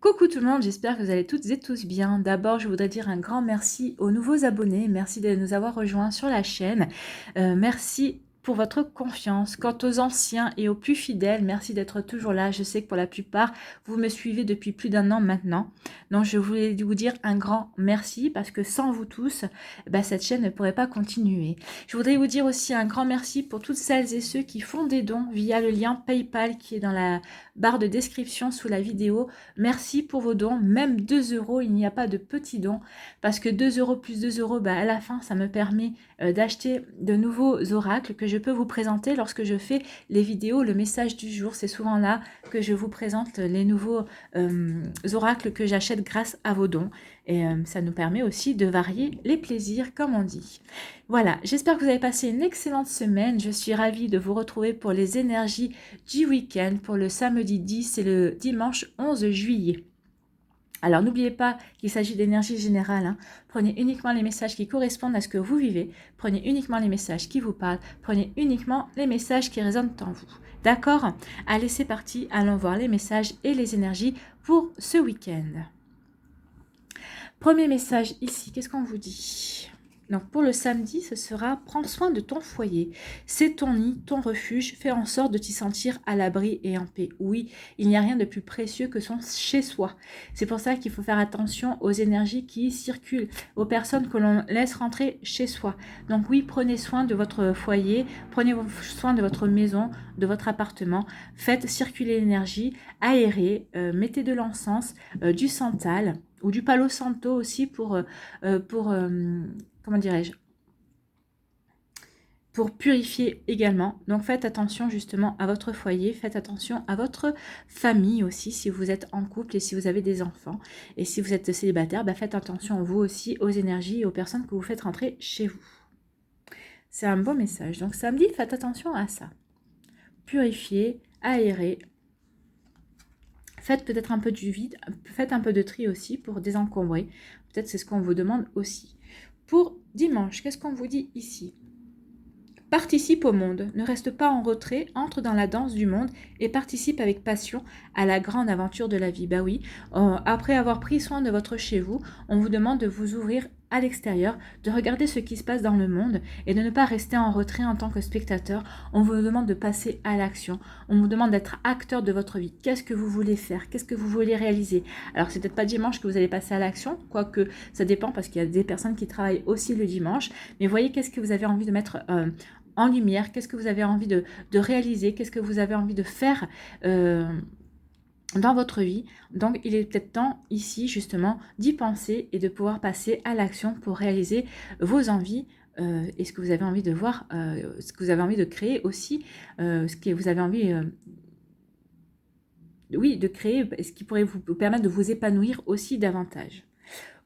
Coucou tout le monde, j'espère que vous allez toutes et tous bien. D'abord, je voudrais dire un grand merci aux nouveaux abonnés. Merci de nous avoir rejoints sur la chaîne. Merci pour votre confiance. Quant aux anciens et aux plus fidèles, merci d'être toujours là. Je sais que pour la plupart, vous me suivez depuis plus d'1 an maintenant. Donc, je voulais vous dire un grand merci parce que sans vous tous, cette chaîne ne pourrait pas continuer. Je voudrais vous dire aussi un grand merci pour toutes celles et ceux qui font des dons via le lien PayPal qui est dans la barre de description sous la vidéo. Merci pour vos dons, même 2 euros, il n'y a pas de petits dons, parce que 2 euros plus 2 euros, à la fin, ça me permet d'acheter de nouveaux oracles que je peux vous présenter lorsque je fais les vidéos, le message du jour. C'est souvent là que je vous présente les nouveaux oracles que j'achète grâce à vos dons. Et ça nous permet aussi de varier les plaisirs, comme on dit. Voilà, j'espère que vous avez passé une excellente semaine. Je suis ravie de vous retrouver pour les énergies du week-end, pour le samedi 10 et le dimanche 11 juillet. Alors n'oubliez pas qu'il s'agit d'énergie générale. Hein. Prenez uniquement les messages qui correspondent à ce que vous vivez. Prenez uniquement les messages qui vous parlent. Prenez uniquement les messages qui résonnent en vous. D'accord? Allez, c'est parti. Allons voir les messages et les énergies pour ce week-end. Premier message ici, qu'est-ce qu'on vous dit? Donc pour le samedi, ce sera « Prends soin de ton foyer. C'est ton nid, ton refuge. Fais en sorte de t'y sentir à l'abri et en paix. » Oui, il n'y a rien de plus précieux que son chez-soi. C'est pour ça qu'il faut faire attention aux énergies qui circulent, aux personnes que l'on laisse rentrer chez soi. Donc oui, prenez soin de votre foyer, prenez soin de votre maison, de votre appartement. Faites circuler l'énergie, aérez, mettez de l'encens, du santal ou du palo santo aussi pour comment dirais-je, pour purifier également. Donc faites attention justement à votre foyer, faites attention à votre famille aussi si vous êtes en couple et si vous avez des enfants. Et si vous êtes célibataire, faites attention vous aussi aux énergies et aux personnes que vous faites rentrer chez vous. C'est un bon message. Donc samedi, faites attention à ça. Purifier, aérer. Faites peut-être un peu du vide, faites un peu de tri aussi pour désencombrer. Peut-être c'est ce qu'on vous demande aussi. Pour dimanche, qu'est-ce qu'on vous dit ici? Participe au monde, ne reste pas en retrait, entre dans la danse du monde et participe avec passion à la grande aventure de la vie. Bah oui, après avoir pris soin de votre chez vous, on vous demande de vous ouvrir à l'extérieur, de regarder ce qui se passe dans le monde et de ne pas rester en retrait en tant que spectateur. On vous demande de passer à l'action. On vous demande d'être acteur de votre vie. Qu'est-ce que vous voulez faire? Qu'est-ce que vous voulez réaliser? Alors, c'est peut-être pas dimanche que vous allez passer à l'action, quoique ça dépend parce qu'il y a des personnes qui travaillent aussi le dimanche. Mais voyez qu'est-ce que vous avez envie de mettre en lumière, qu'est-ce que vous avez envie de réaliser, qu'est-ce que vous avez envie de faire dans votre vie. Donc il est peut-être temps ici justement d'y penser et de pouvoir passer à l'action pour réaliser vos envies et ce que vous avez envie de voir, ce que vous avez envie de créer aussi, ce que vous avez envie oui, de créer, ce qui pourrait vous permettre de vous épanouir aussi davantage.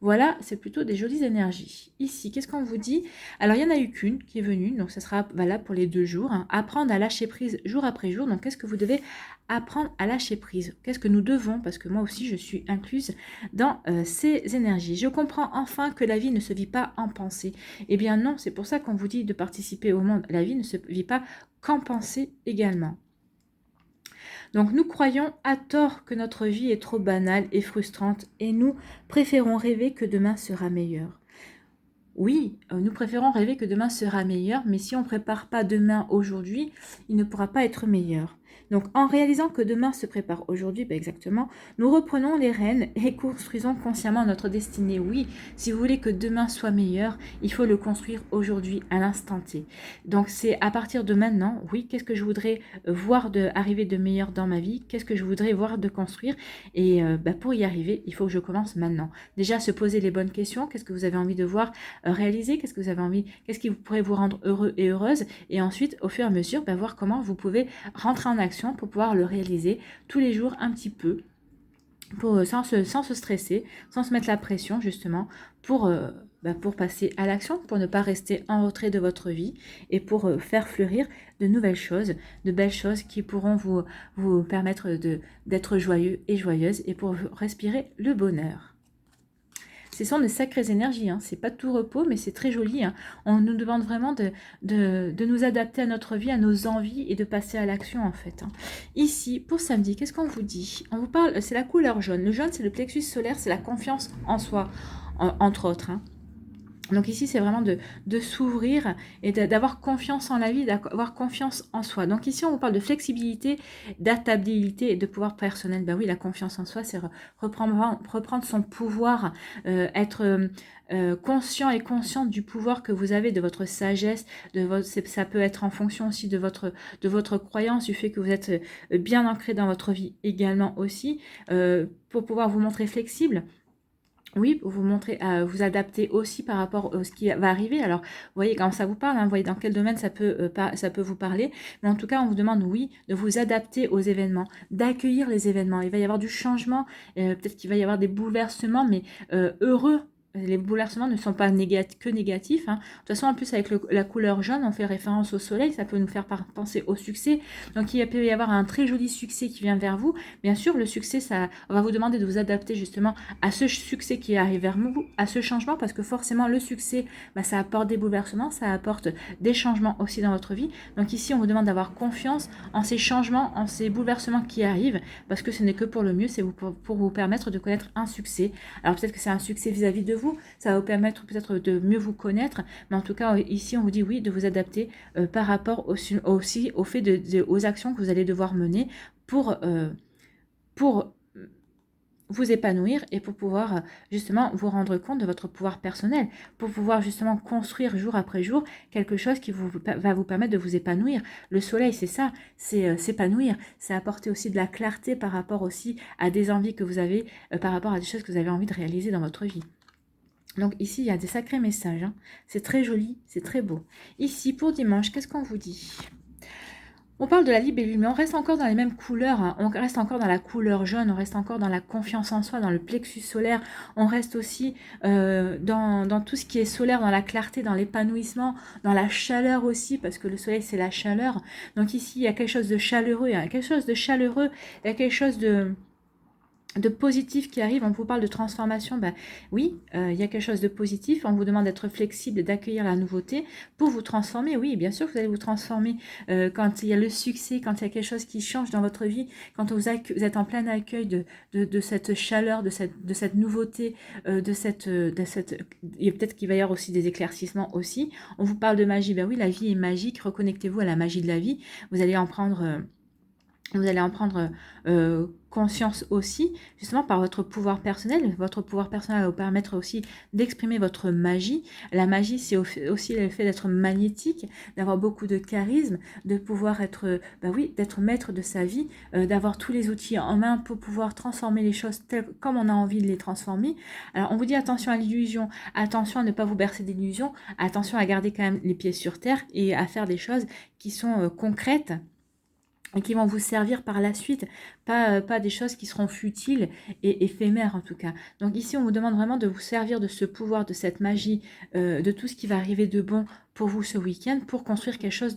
Voilà, c'est plutôt des jolies énergies. Ici, qu'est-ce qu'on vous dit? Alors, il n'y en a eu qu'une qui est venue, donc ça sera valable pour les 2 jours. Hein. Apprendre à lâcher prise jour après jour. Donc, qu'est-ce que vous devez apprendre à lâcher prise? Qu'est-ce que nous devons? Parce que moi aussi, je suis incluse dans ces énergies. Je comprends enfin que la vie ne se vit pas en pensée. Eh bien non, c'est pour ça qu'on vous dit de participer au monde. La vie ne se vit pas qu'en pensée également. Donc nous croyons à tort que notre vie est trop banale et frustrante et nous préférons rêver que demain sera meilleur. Oui, nous préférons rêver que demain sera meilleur, mais si on ne prépare pas demain aujourd'hui, il ne pourra pas être meilleur. Donc en réalisant que demain se prépare aujourd'hui, exactement, nous reprenons les rênes et construisons consciemment notre destinée. Oui, si vous voulez que demain soit meilleur, il faut le construire aujourd'hui, à l'instant T. Donc c'est à partir de maintenant, oui, qu'est-ce que je voudrais voir arriver de meilleur dans ma vie? Qu'est-ce que je voudrais voir de construire? Et pour y arriver, il faut que je commence maintenant. Déjà, se poser les bonnes questions. Qu'est-ce que vous avez envie de voir réaliser? Qu'est-ce que vous avez envie? Qu'est-ce qui pourrait vous rendre heureux et heureuse? Et ensuite, au fur et à mesure, voir comment vous pouvez rentrer en action pour pouvoir le réaliser tous les jours un petit peu, sans se stresser, sans se mettre la pression justement, pour passer à l'action, pour ne pas rester en retrait de votre vie et pour faire fleurir de nouvelles choses, de belles choses qui pourront vous permettre d'être joyeux et joyeuse et pour respirer le bonheur. Ce sont des sacrées énergies, hein. C'est pas tout repos, mais c'est très joli, hein. On nous demande vraiment de nous adapter à notre vie, à nos envies et de passer à l'action en fait, hein. Ici, pour samedi, qu'est-ce qu'on vous dit? On vous parle, c'est la couleur jaune. Le jaune, c'est le plexus solaire, c'est la confiance en soi, entre autres, hein. Donc ici, c'est vraiment de s'ouvrir et d'avoir confiance en la vie, d'avoir confiance en soi. Donc ici, on vous parle de flexibilité, d'adaptabilité et de pouvoir personnel. Ben oui, la confiance en soi, c'est reprendre son pouvoir, être conscient et consciente du pouvoir que vous avez, de votre sagesse, ça peut être en fonction aussi de votre croyance, du fait que vous êtes bien ancré dans votre vie également aussi, pour pouvoir vous montrer flexible. Oui, pour vous montrer, vous adapter aussi par rapport à ce qui va arriver. Alors, vous voyez, quand ça vous parle, hein, vous voyez dans quel domaine ça peut vous parler. Mais en tout cas, on vous demande, oui, de vous adapter aux événements, d'accueillir les événements. Il va y avoir du changement, peut-être qu'il va y avoir des bouleversements, mais heureux. Les bouleversements ne sont pas que négatifs, hein. De toute façon, en plus, avec la couleur jaune, on fait référence au soleil, ça peut nous faire penser au succès. Donc, il peut y avoir un très joli succès qui vient vers vous. Bien sûr, le succès, on va vous demander de vous adapter justement à ce succès qui arrive vers vous, à ce changement, parce que forcément, le succès, ça apporte des bouleversements, ça apporte des changements aussi dans votre vie. Donc ici, on vous demande d'avoir confiance en ces changements, en ces bouleversements qui arrivent, parce que ce n'est que pour le mieux, c'est pour vous permettre de connaître un succès. Alors peut-être que c'est un succès vis-à-vis de vous, ça va vous permettre peut-être de mieux vous connaître, mais en tout cas, ici, on vous dit oui, de vous adapter par rapport aussi au fait aux actions que vous allez devoir mener pour vous épanouir et pour pouvoir justement vous rendre compte de votre pouvoir personnel, pour pouvoir justement construire jour après jour quelque chose qui va vous permettre de vous épanouir. Le soleil, c'est ça, c'est s'épanouir, c'est apporter aussi de la clarté par rapport aussi à des envies que vous avez, par rapport à des choses que vous avez envie de réaliser dans votre vie. Donc ici, il y a des sacrés messages, hein. C'est très joli, c'est très beau. Ici, pour dimanche, qu'est-ce qu'on vous dit ? On parle de la libellule, mais on reste encore dans les mêmes couleurs, hein. On reste encore dans la couleur jaune, on reste encore dans la confiance en soi, dans le plexus solaire, on reste aussi dans tout ce qui est solaire, dans la clarté, dans l'épanouissement, dans la chaleur aussi, parce que le soleil c'est la chaleur. Donc ici, il y a quelque chose de chaleureux, il y a quelque chose de chaleureux, il y a quelque chose de positif qui arrive. On vous parle de transformation, oui, il y a quelque chose de positif, on vous demande d'être flexible et d'accueillir la nouveauté pour vous transformer. Oui, bien sûr que vous allez vous transformer quand il y a le succès, quand il y a quelque chose qui change dans votre vie, quand vous êtes en plein accueil de cette chaleur, de cette nouveauté, et peut-être qu'il va y avoir aussi des éclaircissements aussi. On vous parle de magie, oui, la vie est magique, reconnectez-vous à la magie de la vie, vous allez en prendre conscience aussi, justement par votre pouvoir personnel. Votre pouvoir personnel va vous permettre aussi d'exprimer votre magie. La magie, c'est aussi le fait d'être magnétique, d'avoir beaucoup de charisme, de pouvoir être, d'être maître de sa vie, d'avoir tous les outils en main pour pouvoir transformer les choses comme on a envie de les transformer. Alors, on vous dit attention à l'illusion, attention à ne pas vous bercer d'illusions, attention à garder quand même les pieds sur terre et à faire des choses qui sont concrètes et qui vont vous servir par la suite, pas des choses qui seront futiles et éphémères en tout cas. Donc ici, on vous demande vraiment de vous servir de ce pouvoir, de cette magie, de tout ce qui va arriver de bon pour vous ce week-end, pour construire quelque chose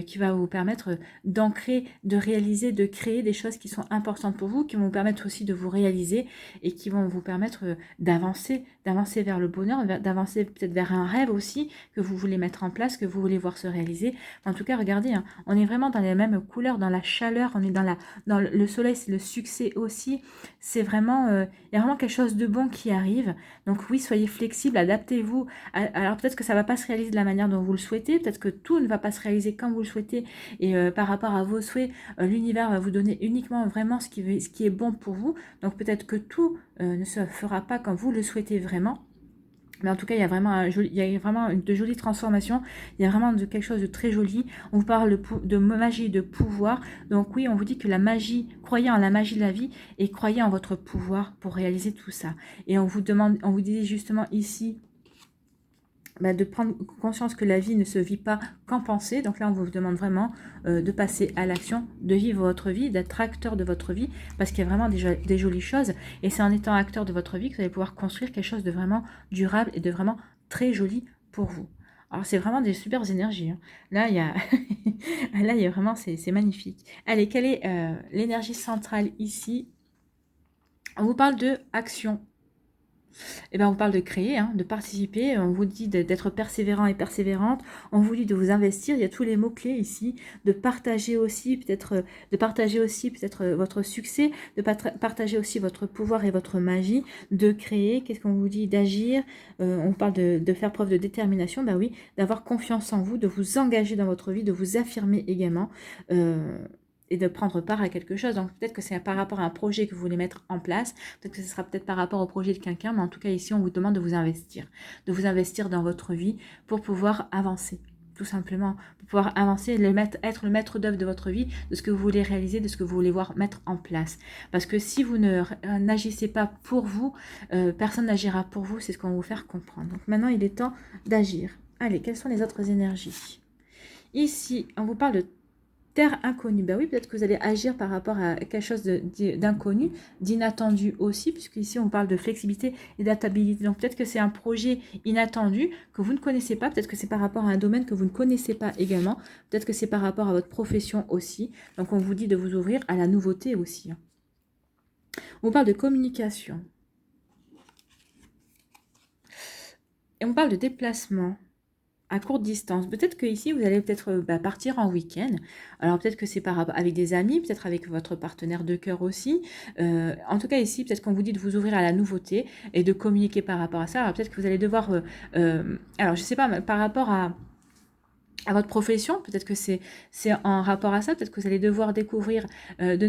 qui va vous permettre d'ancrer, de réaliser, de créer des choses qui sont importantes pour vous, qui vont vous permettre aussi de vous réaliser et qui vont vous permettre d'avancer vers le bonheur, d'avancer peut-être vers un rêve aussi que vous voulez mettre en place, que vous voulez voir se réaliser. En tout cas, regardez, hein, on est vraiment dans les mêmes couleurs, dans la chaleur, on est dans le soleil, c'est le succès aussi. C'est vraiment, il y a vraiment quelque chose de bon qui arrive. Donc oui, soyez flexibles, adaptez-vous. Alors peut-être que ça ne va pas se réaliser de la manière dont vous le souhaitez, peut-être que tout ne va pas se réaliser comme vous le souhaitez, et par rapport à vos souhaits, l'univers va vous donner uniquement vraiment ce qui est bon pour vous. Donc peut-être que tout ne se fera pas comme vous le souhaitez vraiment. Mais en tout cas, il y a vraiment de jolies transformations. Il y a vraiment quelque chose de très joli. On vous parle de magie et de pouvoir. Donc oui, on vous dit que la magie, croyez en la magie de la vie et croyez en votre pouvoir pour réaliser tout ça. Et on vous dit justement ici de prendre conscience que la vie ne se vit pas qu'en pensée. Donc là, on vous demande vraiment de passer à l'action, de vivre votre vie, d'être acteur de votre vie, parce qu'il y a vraiment des jolies choses. Et c'est en étant acteur de votre vie que vous allez pouvoir construire quelque chose de vraiment durable et de vraiment très joli pour vous. Alors, c'est vraiment des super énergies, hein. Là, il y a là, il y a vraiment, c'est magnifique. Allez, quelle est l'énergie centrale ici? On vous parle de action. Eh ben, on parle de créer, hein, de participer, on vous dit d'être persévérant et persévérante, on vous dit de vous investir, il y a tous les mots-clés ici, de partager aussi peut-être votre succès, de partager aussi votre pouvoir et votre magie, de créer, qu'est-ce qu'on vous dit, d'agir, on parle de faire preuve de détermination, bah oui, d'avoir confiance en vous, de vous engager dans votre vie, de vous affirmer également, et de prendre part à quelque chose. Donc peut-être que c'est par rapport à un projet que vous voulez mettre en place, peut-être que ce sera peut-être par rapport au projet de quelqu'un, mais en tout cas ici on vous demande de vous investir dans votre vie pour pouvoir avancer. Tout simplement, pour pouvoir avancer, être le maître d'œuvre de votre vie, de ce que vous voulez réaliser, de ce que vous voulez voir mettre en place. Parce que si vous n'agissez pas pour vous, personne n'agira pour vous, c'est ce qu'on va vous faire comprendre. Donc maintenant, il est temps d'agir. Allez, quelles sont les autres énergies? Ici, on vous parle de terre inconnue. Ben oui, peut-être que vous allez agir par rapport à quelque chose d'inconnu, d'inattendu aussi, puisque ici on parle de flexibilité et d'adaptabilité. Donc peut-être que c'est un projet inattendu que vous ne connaissez pas, peut-être que c'est par rapport à un domaine que vous ne connaissez pas également, peut-être que c'est par rapport à votre profession aussi. Donc on vous dit de vous ouvrir à la nouveauté aussi. On parle de communication. Et on parle de déplacement à courte distance. Peut-être que ici vous allez peut-être partir en week-end. Alors peut-être que c'est avec des amis, peut-être avec votre partenaire de cœur aussi. En tout cas ici, peut-être qu'on vous dit de vous ouvrir à la nouveauté et de communiquer par rapport à ça. Alors peut-être que vous allez devoir, alors je sais pas, par rapport à votre profession, peut-être que c'est en rapport à ça, peut-être que vous allez devoir découvrir de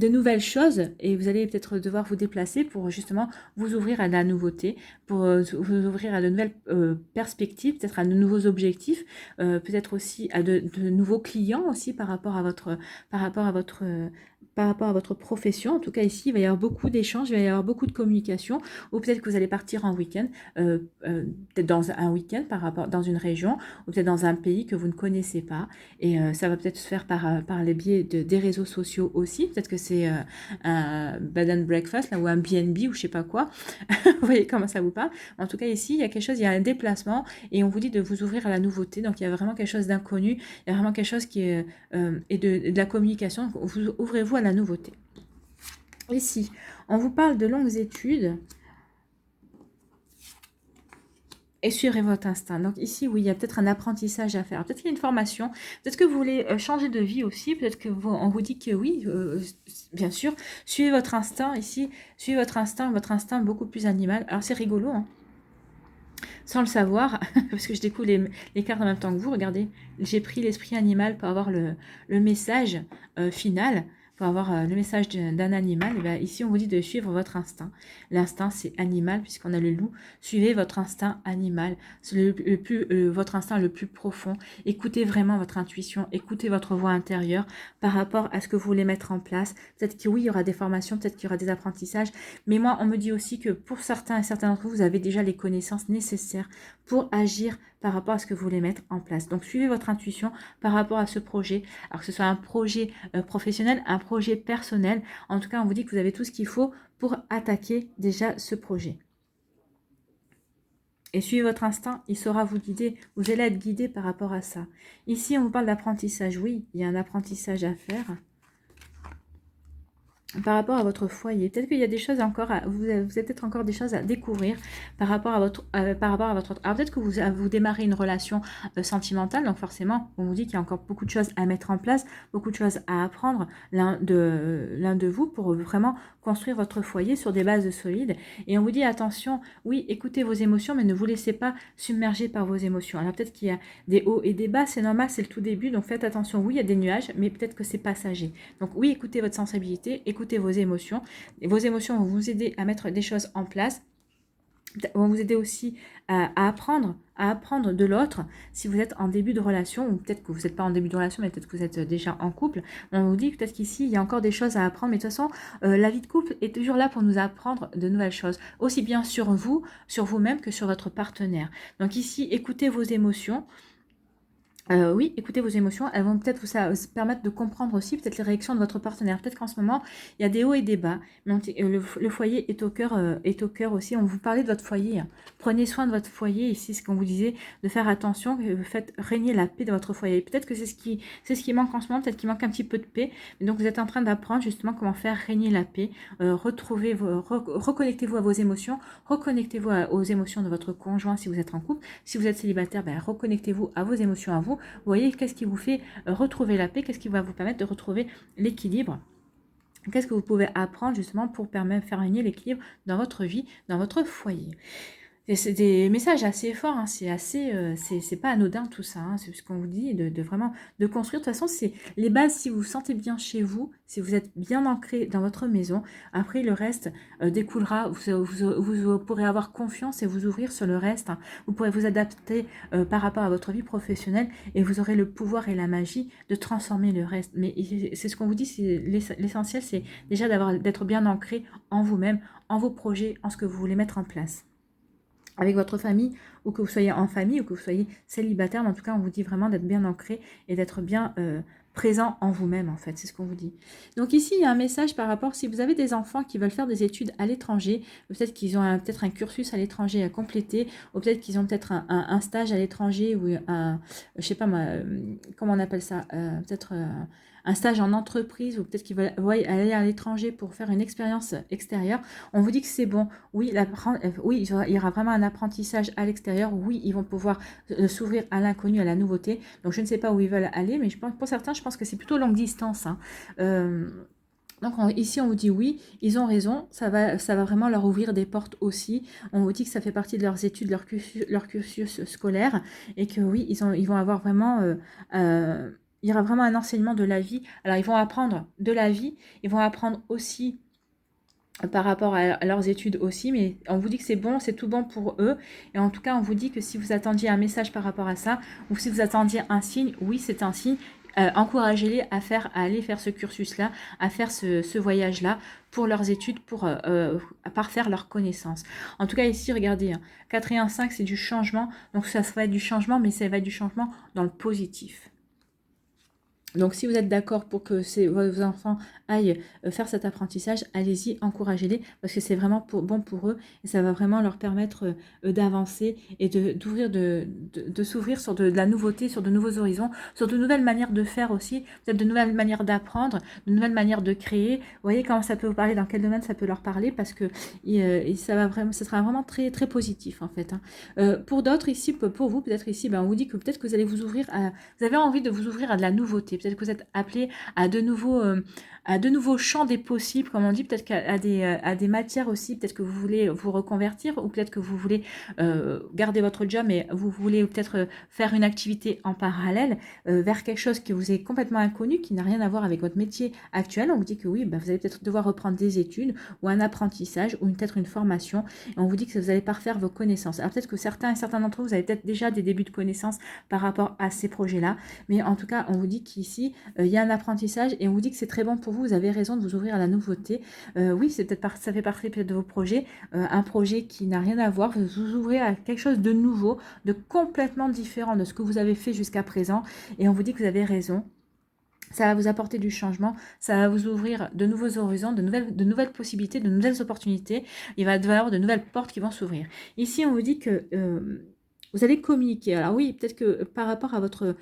nouvelles choses et vous allez peut-être devoir vous déplacer pour justement vous ouvrir à la nouveauté, pour vous ouvrir à de nouvelles perspectives, peut-être à de nouveaux objectifs, peut-être aussi à de nouveaux clients aussi par rapport à votre profession. En tout cas ici il va y avoir beaucoup d'échanges, il va y avoir beaucoup de communication, ou peut-être que vous allez partir en week-end, peut-être dans un week-end dans une région, ou peut-être dans un pays que vous ne connaissez pas, et ça va peut-être se faire par les biais des réseaux sociaux aussi, peut-être que c'est un bed and breakfast là, ou un B&B ou je sais pas quoi. Vous voyez comment ça vous parle. En tout cas ici il y a quelque chose, il y a un déplacement et on vous dit de vous ouvrir à la nouveauté. Donc il y a vraiment quelque chose d'inconnu, il y a vraiment quelque chose qui est et de la communication. Donc, ouvrez-vous à la nouveauté. Ici on vous parle de longues études et suivrez votre instinct. Donc ici, oui, il y a peut-être un apprentissage à faire. Peut-être qu'il y a une formation. Peut-être que vous voulez changer de vie aussi. Peut-être que on vous dit que oui, bien sûr. Suivez votre instinct ici. Suivez votre instinct beaucoup plus animal. Alors c'est rigolo, hein, sans le savoir, parce que je découvre les cartes en même temps que vous. Regardez, j'ai pris l'esprit animal pour avoir le message final. Pour avoir le message d'un animal, et bien ici on vous dit de suivre votre instinct. L'instinct c'est animal puisqu'on a le loup. Suivez votre instinct animal, c'est votre instinct le plus profond. Écoutez vraiment votre intuition, écoutez votre voix intérieure par rapport à ce que vous voulez mettre en place. Peut-être que oui, il y aura des formations, peut-être qu'il y aura des apprentissages, mais moi on me dit aussi que pour certains et certains d'entre vous, vous avez déjà les connaissances nécessaires pour agir par rapport à ce que vous voulez mettre en place. Donc suivez votre intuition par rapport à ce projet, alors que ce soit un projet professionnel, un projet personnel. En tout cas, on vous dit que vous avez tout ce qu'il faut pour attaquer déjà ce projet. Et suivez votre instinct, il saura vous guider. Vous allez être guidé par rapport à ça. Ici, on vous parle d'apprentissage. Oui, il y a un apprentissage à faire par rapport à votre foyer. Peut-être qu'il y a des choses encore, vous avez peut-être encore des choses à découvrir par rapport à votre... alors peut-être que vous démarrez une relation sentimentale, donc forcément, on vous dit qu'il y a encore beaucoup de choses à mettre en place, beaucoup de choses à apprendre l'un de vous pour vraiment construire votre foyer sur des bases solides. Et on vous dit attention, oui, écoutez vos émotions, mais ne vous laissez pas submerger par vos émotions. Alors peut-être qu'il y a des hauts et des bas, c'est normal, c'est le tout début, donc faites attention. Oui, il y a des nuages, mais peut-être que c'est passager. Donc oui, écoutez votre sensibilité, écoutez vos émotions. Et vos émotions vont vous aider à mettre des choses en place, vont vous aider aussi à apprendre de l'autre. Si vous êtes en début de relation, ou peut-être que vous n'êtes pas en début de relation, mais peut-être que vous êtes déjà en couple, on vous dit peut-être qu'ici, il y a encore des choses à apprendre. Mais de toute façon, la vie de couple est toujours là pour nous apprendre de nouvelles choses, aussi bien sur vous, sur vous-même, que sur votre partenaire. Donc ici, écoutez vos émotions. Oui, écoutez vos émotions, elles vont peut-être vous permettre de comprendre aussi peut-être les réactions de votre partenaire. Peut-être qu'en ce moment, il y a des hauts et des bas, mais le foyer est au cœur aussi. On vous parlait de votre foyer, hein. Prenez soin de votre foyer, ici, ce qu'on vous disait, de faire attention, que vous faites régner la paix dans votre foyer. Peut-être que c'est ce qui manque en ce moment, peut-être qu'il manque un petit peu de paix. Mais donc, vous êtes en train d'apprendre justement comment faire régner la paix. Reconnectez-vous à vos émotions, reconnectez-vous aux émotions de votre conjoint si vous êtes en couple. Si vous êtes célibataire, ben, reconnectez-vous à vos émotions à vous. Vous voyez, qu'est-ce qui vous fait retrouver la paix, qu'est-ce qui va vous permettre de retrouver l'équilibre. Qu'est-ce que vous pouvez apprendre justement pour faire régner l'équilibre dans votre vie, dans votre foyer. Et c'est des messages assez forts, hein, c'est pas anodin tout ça, hein, c'est ce qu'on vous dit, de vraiment de construire. De toute façon, c'est les bases, si vous vous sentez bien chez vous, si vous êtes bien ancré dans votre maison, après le reste découlera, vous pourrez avoir confiance et vous ouvrir sur le reste, hein. Vous pourrez vous adapter par rapport à votre vie professionnelle et vous aurez le pouvoir et la magie de transformer le reste. Mais c'est ce qu'on vous dit, l'essentiel, c'est déjà d'être bien ancré en vous-même, en vos projets, en ce que vous voulez mettre en place avec votre famille, ou que vous soyez en famille, ou que vous soyez célibataire, mais en tout cas, on vous dit vraiment d'être bien ancré et d'être bien présent en vous-même, en fait, c'est ce qu'on vous dit. Donc ici, il y a un message par rapport, si vous avez des enfants qui veulent faire des études à l'étranger, peut-être qu'ils ont peut-être un cursus à l'étranger à compléter, ou peut-être qu'ils ont peut-être un stage à l'étranger, ou je sais pas moi, comment on appelle ça, peut-être un stage en entreprise, ou peut-être qu'ils veulent aller à l'étranger pour faire une expérience extérieure, on vous dit que c'est bon. Oui, oui, il y aura vraiment un apprentissage à l'extérieur. Oui, ils vont pouvoir s'ouvrir à l'inconnu, à la nouveauté. Donc, je ne sais pas où ils veulent aller, mais pour certains, je pense que c'est plutôt longue distance, hein. Donc ici, on vous dit oui, ils ont raison, ça va vraiment leur ouvrir des portes aussi. On vous dit que ça fait partie de leurs études, leur cursus scolaire, et que oui, ils vont avoir vraiment... il y aura vraiment un enseignement de la vie. Alors, ils vont apprendre de la vie, ils vont apprendre aussi par rapport à leurs études aussi, mais on vous dit que c'est bon, c'est tout bon pour eux. Et en tout cas, on vous dit que si vous attendiez un message par rapport à ça, ou si vous attendiez un signe, oui, c'est un signe. Encouragez-les à aller faire ce cursus-là, à faire ce voyage-là pour leurs études, pour parfaire leurs connaissances. En tout cas, ici, regardez, hein, 4 et 1, 5, c'est du changement. Donc ça va être du changement, mais ça va être du changement dans le positif. Donc, si vous êtes d'accord pour que vos enfants aillent faire cet apprentissage, allez-y, encouragez-les, parce que c'est vraiment bon pour eux, et ça va vraiment leur permettre d'avancer et de s'ouvrir sur de la nouveauté, sur de nouveaux horizons, sur de nouvelles manières de faire aussi, peut-être de nouvelles manières d'apprendre, de nouvelles manières de créer. Vous voyez comment ça peut vous parler, dans quel domaine ça peut leur parler, parce que ça sera vraiment très, très positif, en fait, hein. Pour d'autres ici, pour vous, peut-être ici, on vous dit que peut-être que vous allez vous avez envie de vous ouvrir à de la nouveauté. Peut-être que vous êtes appelé à de nouveaux champs des possibles, comme on dit, peut-être à des matières aussi, peut-être que vous voulez vous reconvertir, ou peut-être que vous voulez garder votre job, mais vous voulez peut-être faire une activité en parallèle vers quelque chose qui vous est complètement inconnu, qui n'a rien à voir avec votre métier actuel. On vous dit que oui, vous allez peut-être devoir reprendre des études, ou un apprentissage, ou peut-être une formation, et on vous dit que vous allez parfaire vos connaissances. Alors peut-être que certains d'entre vous, vous avez peut-être déjà des débuts de connaissances par rapport à ces projets-là, mais en tout cas, on vous dit qu'ici, il y a un apprentissage, et on vous dit que c'est très bon pour vous avez raison de vous ouvrir à la nouveauté. Oui, ça fait partie peut-être de vos projets, un projet qui n'a rien à voir, vous vous ouvrez à quelque chose de nouveau, de complètement différent de ce que vous avez fait jusqu'à présent, et on vous dit que vous avez raison. Ça va vous apporter du changement, ça va vous ouvrir de nouveaux horizons, de nouvelles possibilités, de nouvelles opportunités. Il va y avoir de nouvelles portes qui vont s'ouvrir. Ici, on vous dit que vous allez communiquer. Alors oui, peut-être que par rapport à votre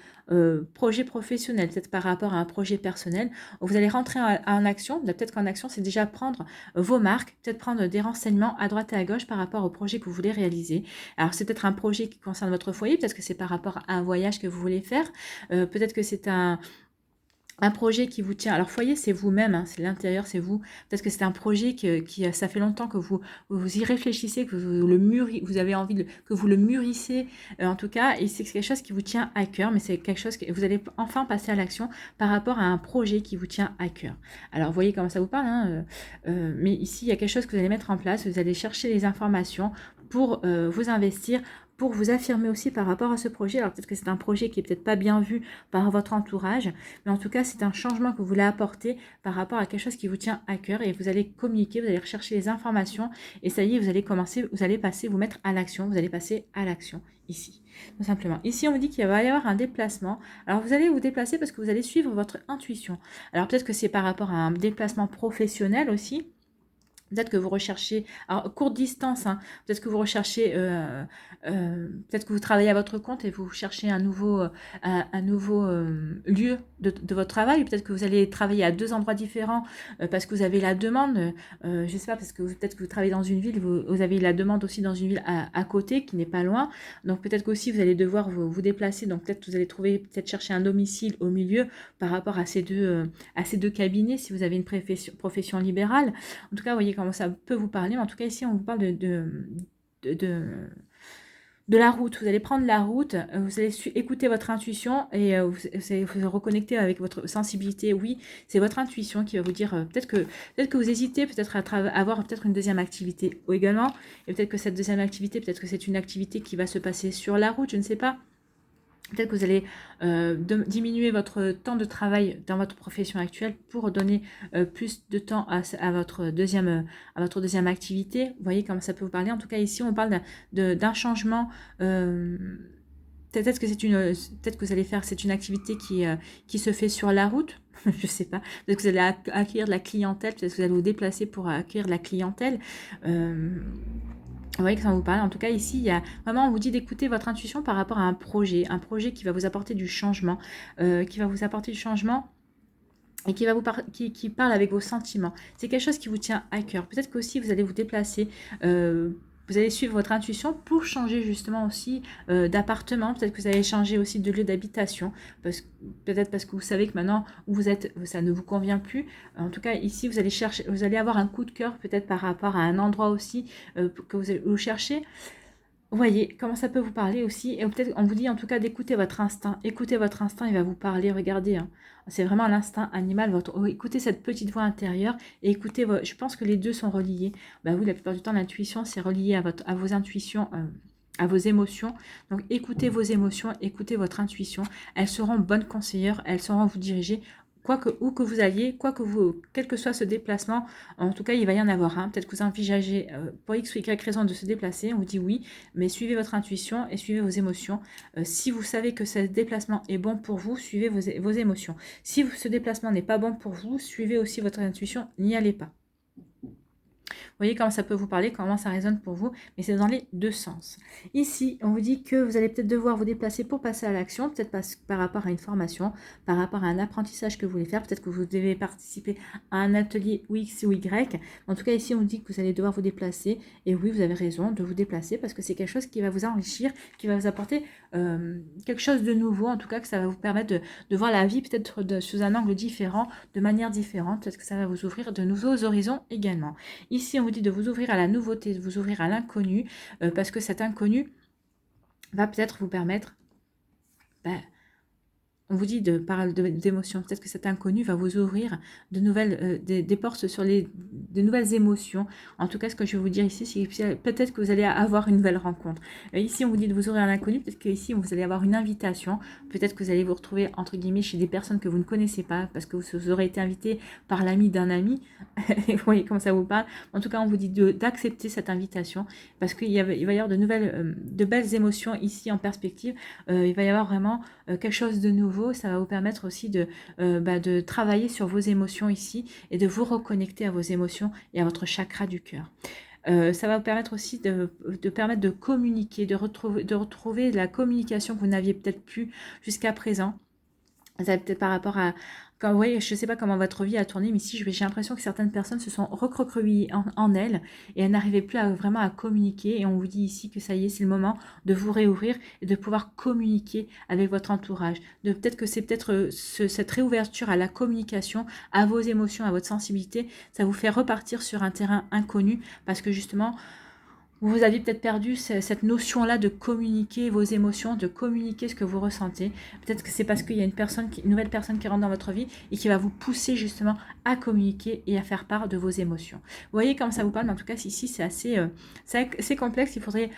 projet professionnel, peut-être par rapport à un projet personnel, vous allez rentrer en action. Peut-être qu'en action, c'est déjà prendre vos marques, peut-être prendre des renseignements à droite et à gauche par rapport au projet que vous voulez réaliser. Alors c'est peut-être un projet qui concerne votre foyer, peut-être que c'est par rapport à un voyage que vous voulez faire, peut-être que c'est un projet qui vous tient. Alors foyer, c'est vous-même, hein, c'est l'intérieur, c'est vous. Peut-être que c'est un projet qui ça fait longtemps que vous y réfléchissez, que vous avez envie que vous le mûrissez, en tout cas, et c'est quelque chose qui vous tient à cœur, mais c'est quelque chose que vous allez enfin passer à l'action par rapport à un projet qui vous tient à cœur. Alors vous voyez comment ça vous parle, hein, mais ici, il y a quelque chose que vous allez mettre en place, vous allez chercher les informations pour vous investir, pour vous affirmer aussi par rapport à ce projet. Alors peut-être que c'est un projet qui est peut-être pas bien vu par votre entourage, mais en tout cas c'est un changement que vous voulez apporter par rapport à quelque chose qui vous tient à cœur, et vous allez communiquer, vous allez rechercher les informations, et ça y est, vous allez commencer, vous allez passer, vous mettre à l'action, vous allez passer à l'action ici, tout simplement. Ici on vous dit qu'il va y avoir un déplacement. Alors vous allez vous déplacer parce que vous allez suivre votre intuition. Alors peut-être que c'est par rapport à un déplacement professionnel aussi. Peut-être que vous recherchez, alors courte distance, hein, peut-être que vous recherchez, peut-être que vous travaillez à votre compte et vous cherchez un nouveau lieu de votre travail. Peut-être que vous allez travailler à 2 endroits différents parce que vous avez la demande, je ne sais pas, parce que peut-être que vous travaillez dans une ville, vous avez la demande aussi dans une ville à côté qui n'est pas loin. Donc peut-être qu'aussi vous allez devoir vous déplacer, donc peut-être que vous allez trouver, peut-être chercher un domicile au milieu par rapport à ces deux cabinets si vous avez une profession libérale. En tout cas, vous voyez comment ça peut vous parler. Mais en tout cas, ici, on vous parle de la route. Vous allez prendre la route, vous allez écouter votre intuition et vous allez vous reconnecter avec votre sensibilité. Oui, c'est votre intuition qui va vous dire peut-être que vous hésitez peut-être à avoir peut-être une deuxième activité également. Et peut-être que cette deuxième activité, peut-être que c'est une activité qui va se passer sur la route, je ne sais pas. Peut-être que vous allez diminuer votre temps de travail dans votre profession actuelle pour donner plus de temps à votre deuxième activité. Vous voyez comment ça peut vous parler. En tout cas, ici, on parle d'un changement. Peut-être que vous allez faire, c'est une activité qui se fait sur la route. Je ne sais pas. Peut-être que vous allez acquérir de la clientèle. Peut-être que vous allez vous déplacer pour acquérir de la clientèle. Vous voyez que ça vous parle. En tout cas, ici, il y a vraiment, on vous dit d'écouter votre intuition par rapport à un projet qui va vous apporter du changement, et qui parle avec vos sentiments. C'est quelque chose qui vous tient à cœur. Peut-être qu'aussi vous allez vous déplacer. Vous allez suivre votre intuition pour changer justement aussi d'appartement. Peut-être que vous allez changer aussi de lieu d'habitation. Peut-être parce que vous savez que maintenant où vous êtes, ça ne vous convient plus. En tout cas, ici, vous allez avoir un coup de cœur peut-être par rapport à un endroit aussi que vous cherchez. Vous voyez comment ça peut vous parler aussi. Et peut-être on vous dit en tout cas d'écouter votre instinct. Écoutez votre instinct, il va vous parler. Regardez, hein. C'est vraiment l'instinct animal. Écoutez cette petite voix intérieure et écoutez. Je pense que les deux sont reliés. Bah oui, la plupart du temps, l'intuition, c'est relié à vos intuitions. À vos émotions. Donc écoutez vos émotions, écoutez votre intuition. Elles seront bonnes conseillères, elles sauront vous diriger. Où que vous alliez, quel que soit ce déplacement, en tout cas, il va y en avoir un. Peut-être que vous envisagez pour X ou Y raison de se déplacer, on vous dit oui, mais suivez votre intuition et suivez vos émotions. Si vous savez que ce déplacement est bon pour vous, suivez vos émotions. Si ce déplacement n'est pas bon pour vous, suivez aussi votre intuition, n'y allez pas. Vous voyez comment ça peut vous parler, comment ça résonne pour vous, mais c'est dans les deux sens. Ici, on vous dit que vous allez peut-être devoir vous déplacer pour passer à l'action, peut-être par rapport à une formation, par rapport à un apprentissage que vous voulez faire, peut-être que vous devez participer à un atelier X ou Y. En tout cas, ici, on vous dit que vous allez devoir vous déplacer, et oui, vous avez raison de vous déplacer, parce que c'est quelque chose qui va vous enrichir, qui va vous apporter quelque chose de nouveau, en tout cas, que ça va vous permettre de voir la vie peut-être sous un angle différent, de manière différente, peut-être que ça va vous ouvrir de nouveaux horizons également. Ici, on vous dit de vous ouvrir à la nouveauté, de vous ouvrir à l'inconnu, parce que cet inconnu va peut-être vous permettre, on vous dit d'émotions. Peut-être que cet inconnu va vous ouvrir de nouvelles, des portes sur de nouvelles émotions. En tout cas, ce que je vais vous dire ici, c'est peut-être que vous allez avoir une nouvelle rencontre. Ici, on vous dit de vous ouvrir à l'inconnu. Peut-être qu'ici, vous allez avoir une invitation. Peut-être que vous allez vous retrouver, entre guillemets, chez des personnes que vous ne connaissez pas, parce que vous aurez été invité par l'ami d'un ami. Vous voyez comment ça vous parle. En tout cas, on vous dit d'accepter cette invitation, parce qu'il va y avoir de belles émotions ici en perspective. Il va y avoir vraiment quelque chose de nouveau. Ça va vous permettre aussi de travailler sur vos émotions ici et de vous reconnecter à vos émotions et à votre chakra du cœur. Ça va vous permettre aussi de communiquer, de retrouver la communication que vous n'aviez peut-être plus jusqu'à présent. Ça va peut-être par rapport à... Vous voyez, je ne sais pas comment votre vie a tourné, mais ici, j'ai l'impression que certaines personnes se sont recroquevillées en elles et elles n'arrivaient plus vraiment à communiquer. Et on vous dit ici que ça y est, c'est le moment de vous réouvrir et de pouvoir communiquer avec votre entourage. Peut-être que c'est cette réouverture à la communication, à vos émotions, à votre sensibilité, ça vous fait repartir sur un terrain inconnu parce que justement... Vous aviez peut-être perdu cette notion-là de communiquer vos émotions, de communiquer ce que vous ressentez. Peut-être que c'est parce qu'il y a une nouvelle personne qui rentre dans votre vie et qui va vous pousser justement à communiquer et à faire part de vos émotions. Vous voyez comme ça vous parle, mais en tout cas ici c'est assez complexe. Il faudrait,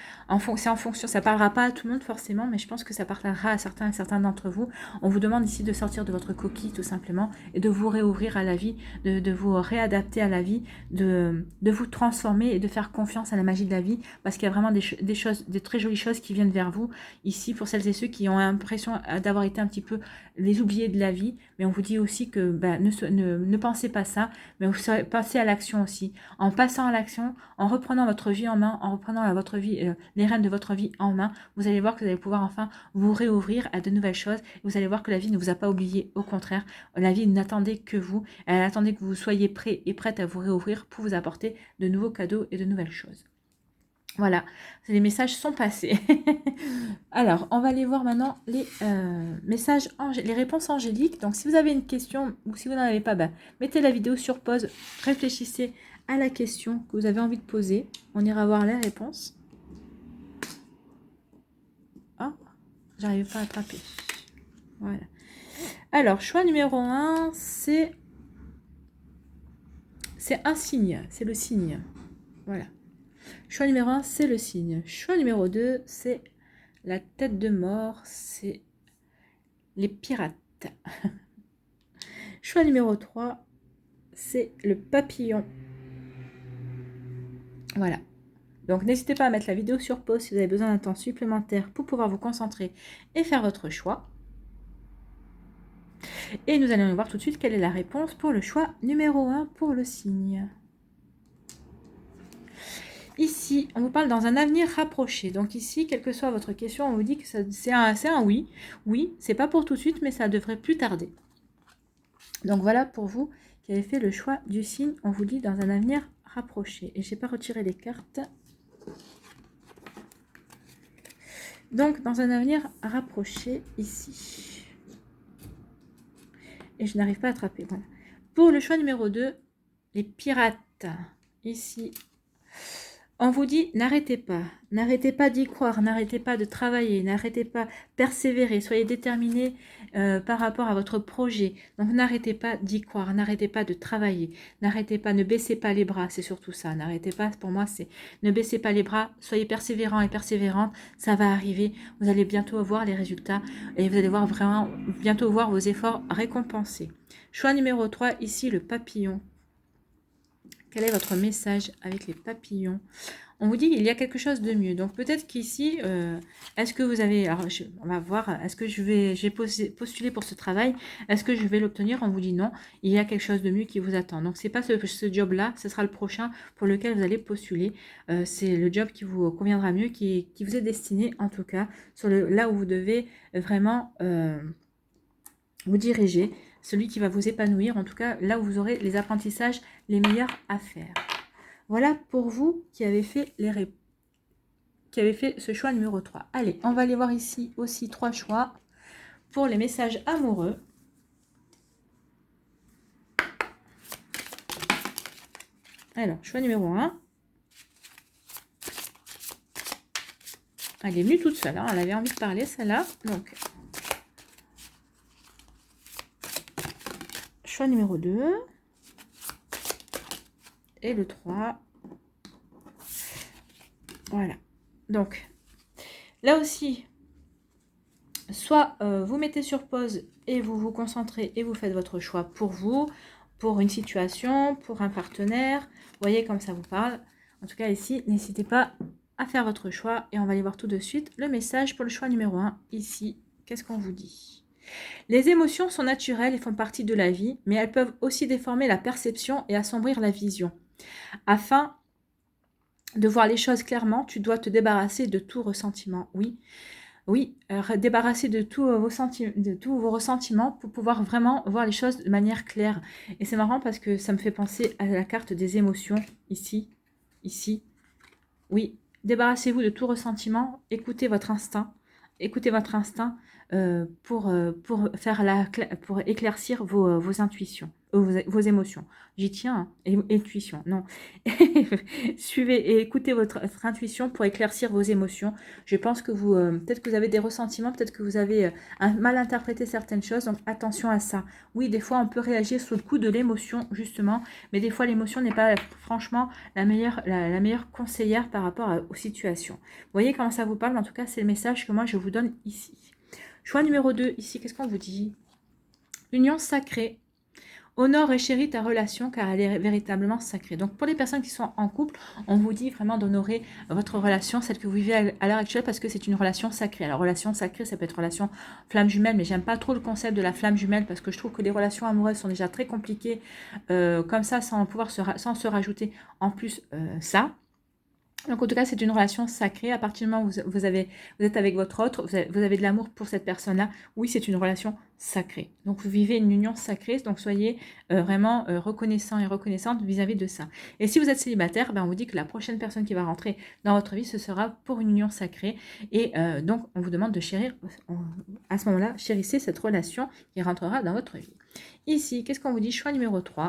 c'est en fonction, ça parlera pas à tout le monde forcément, mais je pense que ça parlera à certains d'entre vous. On vous demande ici de sortir de votre coquille tout simplement et de vous réouvrir à la vie, de vous réadapter à la vie, de vous transformer et de faire confiance à la magie de la vie, parce qu'il y a vraiment des très jolies choses qui viennent vers vous ici pour celles et ceux qui ont l'impression d'avoir été un petit peu les oubliés de la vie. Mais on vous dit aussi que ne pensez pas ça, mais vous passez à l'action aussi. En passant à l'action, en reprenant votre vie en main, en reprenant votre vie, les rênes de votre vie en main, vous allez voir que vous allez pouvoir enfin vous réouvrir à de nouvelles choses. Vous allez voir que la vie ne vous a pas oublié, au contraire, la vie n'attendait que vous. Elle attendait que vous soyez prêts et prêtes à vous réouvrir pour vous apporter de nouveaux cadeaux et de nouvelles choses. Voilà, les messages sont passés. Alors, on va aller voir maintenant les messages, les réponses angéliques. Donc, si vous avez une question ou si vous n'en avez pas, mettez la vidéo sur pause, réfléchissez à la question que vous avez envie de poser. On ira voir les réponses. Ah, j'arrive pas à attraper. Voilà. Alors, choix numéro 1, c'est un signe, c'est le signe. Voilà. Choix numéro 1, c'est le signe. Choix numéro 2, c'est la tête de mort, c'est les pirates. Choix numéro 3, c'est le papillon. Voilà. Donc, n'hésitez pas à mettre la vidéo sur pause si vous avez besoin d'un temps supplémentaire pour pouvoir vous concentrer et faire votre choix. Et nous allons voir tout de suite quelle est la réponse pour le choix numéro 1 pour le signe. Ici, on vous parle dans un avenir rapproché. Donc ici, quelle que soit votre question, on vous dit que c'est un oui. Oui, c'est pas pour tout de suite, mais ça devrait plus tarder. Donc voilà pour vous qui avez fait le choix du signe. On vous dit dans un avenir rapproché. Et je n'ai pas retiré les cartes. Donc dans un avenir rapproché ici. Et je n'arrive pas à attraper. Voilà. Pour le choix numéro 2, les pirates. Ici. On vous dit, n'arrêtez pas d'y croire, n'arrêtez pas de travailler, n'arrêtez pas, persévérer, soyez déterminés par rapport à votre projet. Donc n'arrêtez pas d'y croire, n'arrêtez pas de travailler, n'arrêtez pas, ne baissez pas les bras, c'est surtout ça, n'arrêtez pas, pour moi c'est ne baissez pas les bras, soyez persévérants et persévérantes, ça va arriver, vous allez bientôt voir les résultats et vous allez voir vraiment, bientôt voir vos efforts récompensés. Choix numéro 3, ici le papillon. Quel est votre message avec les papillons? On vous dit qu'il y a quelque chose de mieux. Donc peut-être qu'ici, est-ce que vous avez... Alors, on va voir, est-ce que j'ai postulé pour ce travail? Est-ce que je vais l'obtenir? On vous dit non, il y a quelque chose de mieux qui vous attend. Donc c'est pas ce job-là, ce sera le prochain pour lequel vous allez postuler. C'est le job qui vous conviendra mieux, qui vous est destiné en tout cas, là où vous devez vraiment vous diriger. Celui qui va vous épanouir, en tout cas là où vous aurez les apprentissages les meilleurs à faire. Voilà pour vous qui avez fait ce choix numéro 3. Allez, on va aller voir ici aussi 3 choix pour les messages amoureux. Alors, choix numéro 1. Elle est venue toute seule, hein, elle avait envie de parler celle-là. Donc, choix numéro 2. Et le 3. Voilà. Donc, là aussi, soit vous mettez sur pause et vous vous concentrez et vous faites votre choix pour vous, pour une situation, pour un partenaire. Vous voyez comme ça vous parle. En tout cas, ici, n'hésitez pas à faire votre choix. Et on va aller voir tout de suite le message pour le choix numéro 1. Ici, qu'est-ce qu'on vous dit? Les émotions sont naturelles et font partie de la vie, mais elles peuvent aussi déformer la perception et assombrir la vision. Afin de voir les choses clairement, tu dois te débarrasser de tout ressentiment. Oui, débarrasser de tous vos ressentiments pour pouvoir vraiment voir les choses de manière claire. Et c'est marrant parce que ça me fait penser à la carte des émotions, ici. Oui, débarrassez-vous de tout ressentiment, écoutez votre instinct. Pour éclaircir vos intuitions. vos émotions. J'y tiens, hein. Intuition, non. Suivez et écoutez votre intuition pour éclaircir vos émotions. Je pense que vous, peut-être que vous avez des ressentiments, peut-être que vous avez mal interprété certaines choses, donc attention à ça. Oui, des fois, on peut réagir sous le coup de l'émotion, justement, mais des fois, l'émotion n'est pas, franchement, la meilleure conseillère par rapport aux situations. Vous voyez comment ça vous parle? En tout cas, c'est le message que moi, je vous donne ici. Choix numéro 2, ici, qu'est-ce qu'on vous dit? Union sacrée. Honore et chéris ta relation car elle est véritablement sacrée. Donc pour les personnes qui sont en couple, on vous dit vraiment d'honorer votre relation, celle que vous vivez à l'heure actuelle, parce que c'est une relation sacrée. Alors relation sacrée, ça peut être relation flamme jumelle, mais j'aime pas trop le concept de la flamme jumelle parce que je trouve que les relations amoureuses sont déjà très compliquées comme ça, sans se rajouter en plus ça. Donc en tout cas, c'est une relation sacrée. À partir du moment où vous êtes avec votre autre, vous avez de l'amour pour cette personne-là. Oui, c'est une relation sacrée. Donc vous vivez une union sacrée. Donc soyez vraiment reconnaissant et reconnaissante vis-à-vis de ça. Et si vous êtes célibataire, ben, on vous dit que la prochaine personne qui va rentrer dans votre vie, ce sera pour une union sacrée. Et donc on vous demande de chérir, à ce moment-là, chérissez cette relation qui rentrera dans votre vie. Ici, qu'est-ce qu'on vous dit? Choix numéro 3.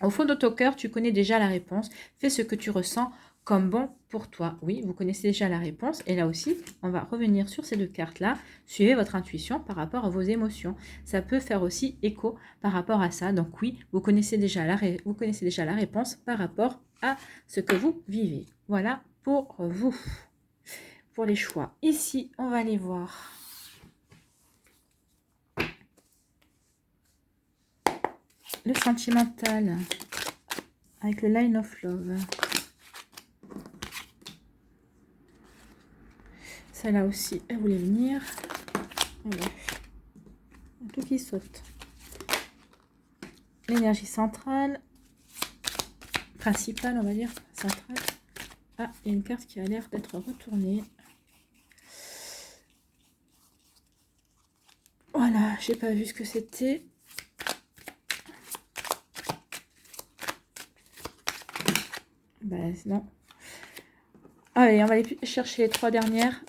Au fond de ton cœur, tu connais déjà la réponse. Fais ce que tu ressens comme bon pour toi. Oui, vous connaissez déjà la réponse. Et là aussi, on va revenir sur ces deux cartes-là. Suivez votre intuition par rapport à vos émotions. Ça peut faire aussi écho par rapport à ça. Donc oui, vous connaissez déjà la réponse par rapport à ce que vous vivez. Voilà pour vous, pour les choix. Ici, on va aller voir le sentimental avec le Line of Love. Celle-là aussi, elle voulait venir. Voilà. Tout qui saute. L'énergie centrale. Principale, on va dire. Centrale. Ah, il y a une carte qui a l'air d'être retournée. Voilà, j'ai pas vu ce que c'était. Ben non. Allez, on va aller chercher les 3 dernières.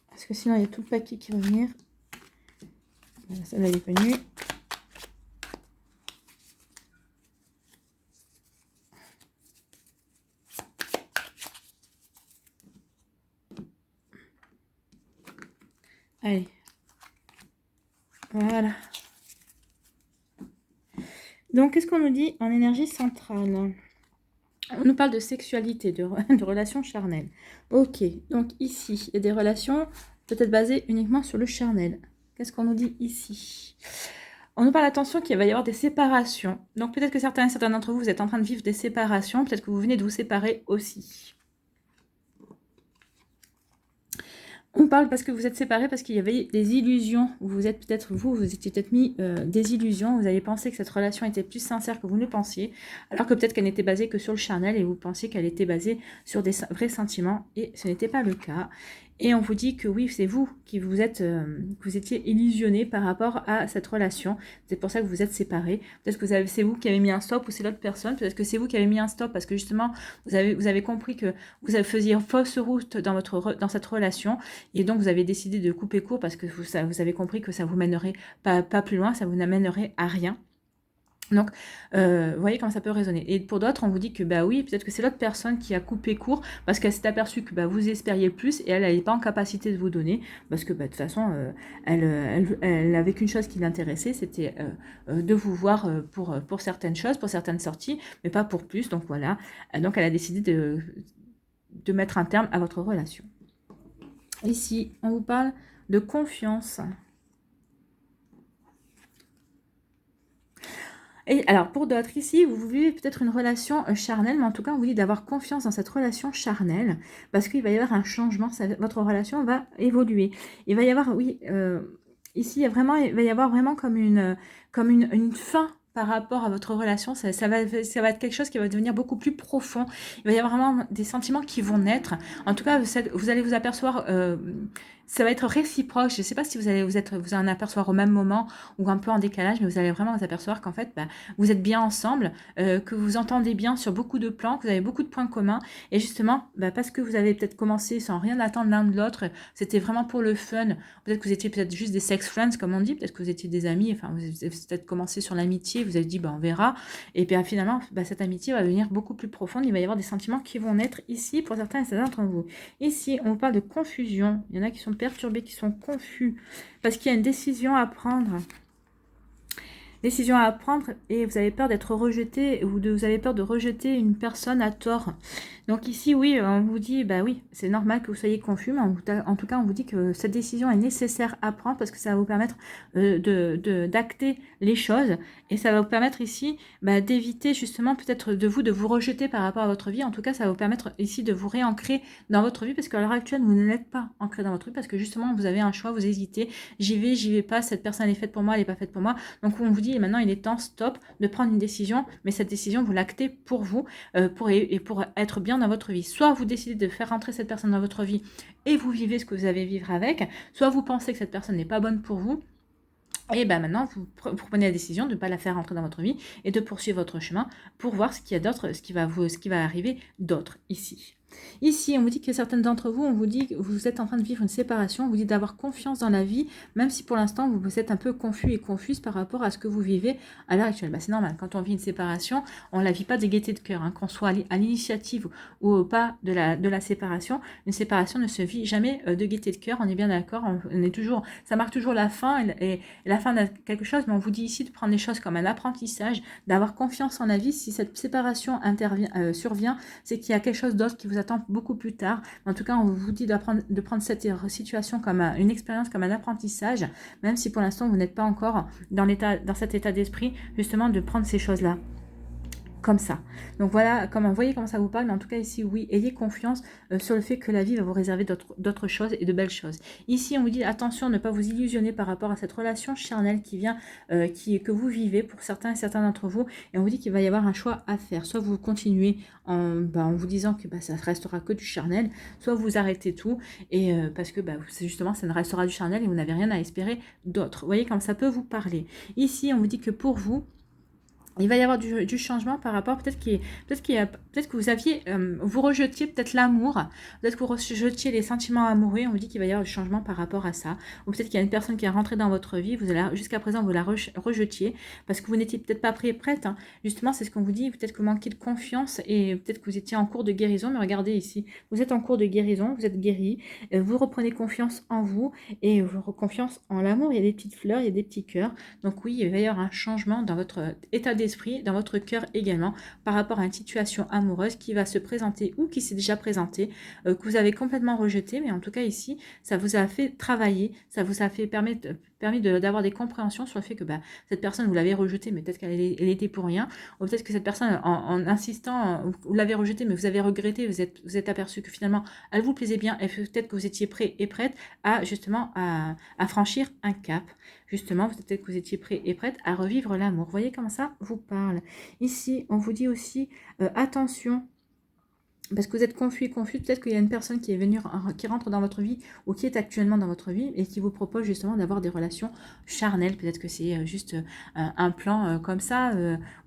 Parce que sinon, il y a tout le paquet qui va venir. Voilà, celle-là est venue. Allez. Voilà. Donc, qu'est-ce qu'on nous dit en énergie centrale? On nous parle de sexualité, de relations charnelles. Ok, donc ici, il y a des relations peut-être basées uniquement sur le charnel. Qu'est-ce qu'on nous dit ici? On nous parle, attention, qu'il va y avoir des séparations. Donc peut-être que certains d'entre vous, vous êtes en train de vivre des séparations. Peut-être que vous venez de vous séparer aussi. On parle parce que vous êtes séparés, parce qu'il y avait des illusions. Vous étiez peut-être mis des illusions. Vous avez pensé que cette relation était plus sincère que vous ne pensiez, alors que peut-être qu'elle n'était basée que sur le charnel et vous pensiez qu'elle était basée sur des vrais sentiments, et ce n'était pas le cas. Et on vous dit que oui, c'est vous qui vous étiez illusionné par rapport à cette relation. C'est pour ça que vous êtes séparés. Peut-être que c'est vous qui avez mis un stop, ou c'est l'autre personne. Peut-être que c'est vous qui avez mis un stop parce que justement, vous avez compris que vous faisiez fausse route dans cette relation. Et donc, vous avez décidé de couper court parce que vous avez compris que ça vous mènerait pas plus loin, ça vous n'amènerait à rien. Donc, vous voyez comment ça peut résonner. Et pour d'autres, on vous dit que, bah oui, peut-être que c'est l'autre personne qui a coupé court parce qu'elle s'est aperçue que bah, vous espériez plus et elle n'est pas en capacité de vous donner parce que, bah, de toute façon, elle n'avait qu'une chose qui l'intéressait, c'était de vous voir pour certaines choses, pour certaines sorties, mais pas pour plus. Donc, voilà. Donc, elle a décidé de mettre un terme à votre relation. Ici, on vous parle de confiance. Et alors, pour d'autres, ici, vous vivez peut-être une relation charnelle, mais en tout cas, on vous dit d'avoir confiance dans cette relation charnelle, parce qu'il va y avoir un changement, votre relation va évoluer. Il va y avoir, oui, ici, il va y avoir vraiment comme une fin par rapport à votre relation. Ça va être quelque chose qui va devenir beaucoup plus profond. Il va y avoir vraiment des sentiments qui vont naître. En tout cas, vous allez vous apercevoir... ça va être réciproque. Je ne sais pas si vous en apercevoir au même moment ou un peu en décalage, mais vous allez vraiment vous apercevoir qu'en fait, vous êtes bien ensemble, que vous entendez bien sur beaucoup de plans, que vous avez beaucoup de points communs. Et justement, parce que vous avez peut-être commencé sans rien attendre l'un de l'autre, c'était vraiment pour le fun. Peut-être que vous étiez peut-être juste des sex friends, comme on dit, peut-être que vous étiez des amis, enfin, vous avez peut-être commencé sur l'amitié, vous avez dit, on verra. Et puis finalement, cette amitié va devenir beaucoup plus profonde. Il va y avoir des sentiments qui vont naître ici pour certains et certains d'entre vous. Ici, on parle de confusion. Il y en a qui sont perturbés, qui sont confus, parce qu'il y a une décision à prendre. Décision à prendre et vous avez peur d'être rejeté ou vous avez peur de rejeter une personne à tort. Donc ici, oui, on vous dit, oui, c'est normal que vous soyez confus, mais en tout cas, on vous dit que cette décision est nécessaire à prendre parce que ça va vous permettre d'acter les choses et ça va vous permettre ici d'éviter justement peut-être de vous rejeter par rapport à votre vie. En tout cas, ça va vous permettre ici de vous réancrer dans votre vie parce qu'à l'heure actuelle, vous ne l'êtes pas ancré dans votre vie parce que justement, vous avez un choix, vous hésitez, j'y vais pas, cette personne est faite pour moi, elle n'est pas faite pour moi. Donc on vous dit, et maintenant, il est temps, stop, de prendre une décision, mais cette décision, vous l'actez pour vous pour être bien dans votre vie. Soit vous décidez de faire rentrer cette personne dans votre vie et vous vivez ce que vous avez à vivre avec, soit vous pensez que cette personne n'est pas bonne pour vous, et maintenant, vous prenez la décision de ne pas la faire rentrer dans votre vie et de poursuivre votre chemin pour voir ce qu'il y a d'autre, ce qui va arriver d'autre ici. Ici, on vous dit que certaines d'entre vous, on vous dit que vous êtes en train de vivre une séparation, on vous dit d'avoir confiance dans la vie, même si pour l'instant, vous êtes un peu confus et confuse par rapport à ce que vous vivez à l'heure actuelle. C'est normal, quand on vit une séparation, on ne la vit pas de gaieté de cœur, qu'on soit à l'initiative ou au pas de la séparation. Une séparation ne se vit jamais de gaieté de cœur, on est bien d'accord, ça marque toujours la fin et la fin de quelque chose, mais on vous dit ici de prendre les choses comme un apprentissage, d'avoir confiance en la vie. Si cette séparation survient, c'est qu'il y a quelque chose d'autre qui vous attend beaucoup plus tard. En tout cas, on vous dit de prendre cette situation comme une expérience, comme un apprentissage, même si pour l'instant, vous n'êtes pas encore dans cet état d'esprit, justement, de prendre ces choses-là. Comme ça. Donc voilà, vous voyez comment ça vous parle, mais en tout cas ici, oui, ayez confiance sur le fait que la vie va vous réserver d'autres choses et de belles choses. Ici, on vous dit attention, ne pas vous illusionner par rapport à cette relation charnelle qui vient, que vous vivez pour certains et certains d'entre vous, et on vous dit qu'il va y avoir un choix à faire. Soit vous continuez en vous disant que ça ne restera que du charnel, soit vous arrêtez tout, et parce que justement, ça ne restera du charnel et vous n'avez rien à espérer d'autre. Vous voyez comme ça peut vous parler. Ici, on vous dit que pour vous, il va y avoir du changement par rapport, peut-être que vous aviez, vous rejetiez peut-être l'amour, peut-être que vous rejetiez les sentiments amoureux, on vous dit qu'il va y avoir du changement par rapport à ça, ou peut-être qu'il y a une personne qui est rentrée dans votre vie, jusqu'à présent vous la rejetiez, parce que vous n'étiez peut-être pas prête, justement c'est ce qu'on vous dit, peut-être que vous manquez de confiance, et peut-être que vous étiez en cours de guérison, mais regardez ici, vous êtes en cours de guérison, vous êtes guéri, vous reprenez confiance en vous, et confiance en l'amour, il y a des petites fleurs, il y a des petits cœurs, donc oui, il va y avoir un changement dans votre état d'esprit, dans votre cœur également, par rapport à une situation amoureuse qui va se présenter ou qui s'est déjà présentée, que vous avez complètement rejeté, mais en tout cas ici, ça vous a fait travailler, ça vous a fait permis d'avoir des compréhensions sur le fait que cette personne, vous l'avez rejetée, mais peut-être qu'elle était pour rien, ou peut-être que cette personne, en insistant, vous l'avez rejetée, mais vous avez regretté, vous êtes aperçu que finalement, elle vous plaisait bien, et peut-être que vous étiez prêt et prête à justement à franchir un cap. Justement, peut-être que vous étiez prêt et prête à revivre l'amour. Vous voyez comment ça vous parle. Ici, on vous dit aussi, attention, parce que vous êtes confus, peut-être qu'il y a une personne qui est venue, qui rentre dans votre vie ou qui est actuellement dans votre vie et qui vous propose justement d'avoir des relations charnelles. Peut-être que c'est juste un plan comme ça,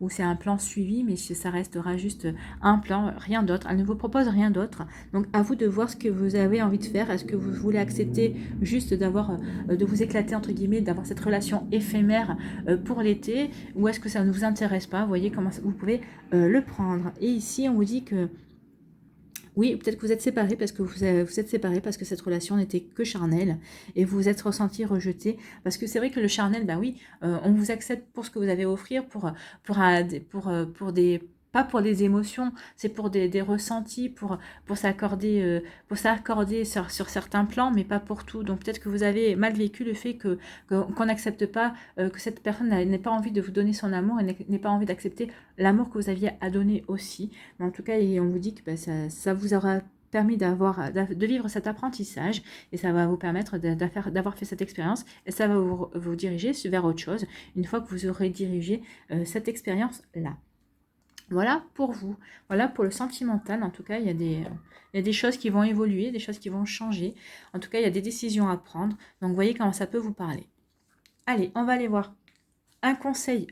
ou c'est un plan suivi, mais ça restera juste un plan, rien d'autre. Elle ne vous propose rien d'autre. Donc à vous de voir ce que vous avez envie de faire. Est-ce que vous voulez accepter juste de vous éclater entre guillemets, d'avoir cette relation éphémère pour l'été, ou est-ce que ça ne vous intéresse pas? Vous voyez comment vous pouvez le prendre. Et ici, on vous dit que oui, peut-être que vous êtes séparés parce que vous êtes séparés parce que cette relation n'était que charnelle et vous vous êtes ressenti rejeté. Parce que c'est vrai que le charnel, on vous accepte pour ce que vous avez à offrir, pas pour des émotions, c'est pour des ressentis, pour s'accorder sur certains plans, mais pas pour tout. Donc peut-être que vous avez mal vécu le fait qu'on n'accepte pas, que cette personne n'ait pas envie de vous donner son amour et n'ait pas envie d'accepter l'amour que vous aviez à donner aussi. Mais en tout cas, on vous dit que ça vous aura permis de vivre cet apprentissage et ça va vous permettre d'avoir fait cette expérience et ça va vous diriger vers autre chose une fois que vous aurez dirigé cette expérience-là. Voilà pour vous. Voilà pour le sentimental. En tout cas, il y a des choses qui vont évoluer, des choses qui vont changer. En tout cas, il y a des décisions à prendre. Donc, voyez comment ça peut vous parler. Allez, on va aller voir un conseil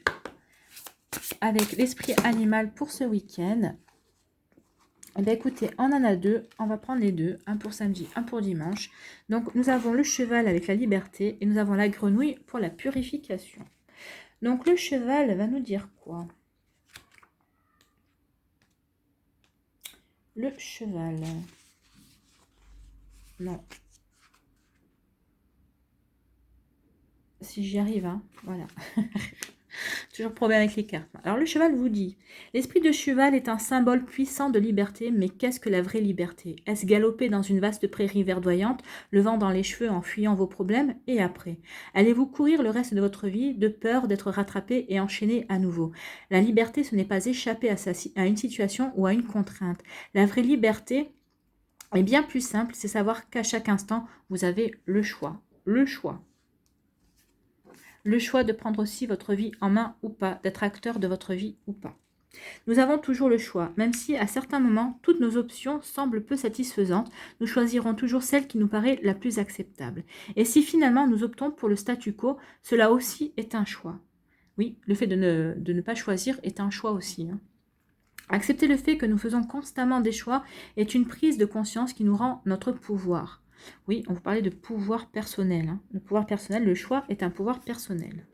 avec l'esprit animal pour ce week-end. Eh bien, écoutez, on en a deux. On va prendre les deux. Un pour samedi, un pour dimanche. Donc, nous avons le cheval avec la liberté et nous avons la grenouille pour la purification. Donc, le cheval va nous dire quoi? Le cheval. Non. Si j'y arrive, hein. Voilà. Toujours problème avec les cartes. Alors, le cheval vous dit, l'esprit de cheval est un symbole puissant de liberté, mais qu'est-ce que la vraie liberté? Est-ce galoper dans une vaste prairie verdoyante, le vent dans les cheveux en fuyant vos problèmes, et après? Allez-vous courir le reste de votre vie de peur d'être rattrapé et enchaîné à nouveau? La liberté, ce n'est pas échapper à une situation ou à une contrainte. La vraie liberté est bien plus simple, c'est savoir qu'à chaque instant, vous avez le choix. Le choix. Le choix de prendre aussi votre vie en main ou pas, d'être acteur de votre vie ou pas. Nous avons toujours le choix, même si à certains moments, toutes nos options semblent peu satisfaisantes, nous choisirons toujours celle qui nous paraît la plus acceptable. Et si finalement nous optons pour le statu quo, cela aussi est un choix. Oui, le fait de ne pas choisir est un choix aussi. Accepter le fait que nous faisons constamment des choix est une prise de conscience qui nous rend notre pouvoir. Oui, on vous parlait de pouvoir personnel. Le pouvoir personnel, le choix est un pouvoir personnel.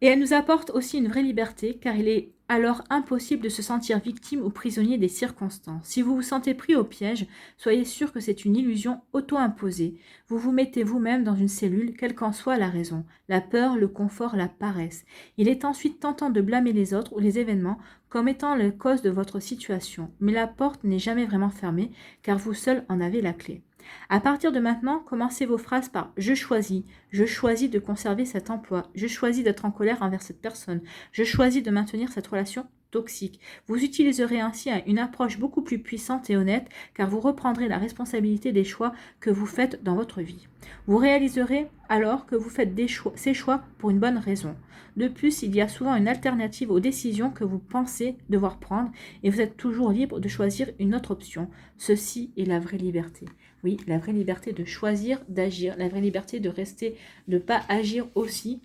Et elle nous apporte aussi une vraie liberté, car il est alors impossible de se sentir victime ou prisonnier des circonstances. Si vous vous sentez pris au piège, soyez sûr que c'est une illusion auto-imposée. Vous vous mettez vous-même dans une cellule, quelle qu'en soit la raison, la peur, le confort, la paresse. Il est ensuite tentant de blâmer les autres ou les événements comme étant la cause de votre situation. Mais la porte n'est jamais vraiment fermée, car vous seul en avez la clé. À partir de maintenant, commencez vos phrases par « je choisis de conserver cet emploi, je choisis d'être en colère envers cette personne, je choisis de maintenir cette relation toxique ». Vous utiliserez ainsi une approche beaucoup plus puissante et honnête car vous reprendrez la responsabilité des choix que vous faites dans votre vie. Vous réaliserez alors que vous faites ces choix pour une bonne raison. De plus, il y a souvent une alternative aux décisions que vous pensez devoir prendre et vous êtes toujours libre de choisir une autre option. Ceci est la vraie liberté. Oui, la vraie liberté de choisir, d'agir, la vraie liberté de rester, de ne pas agir aussi,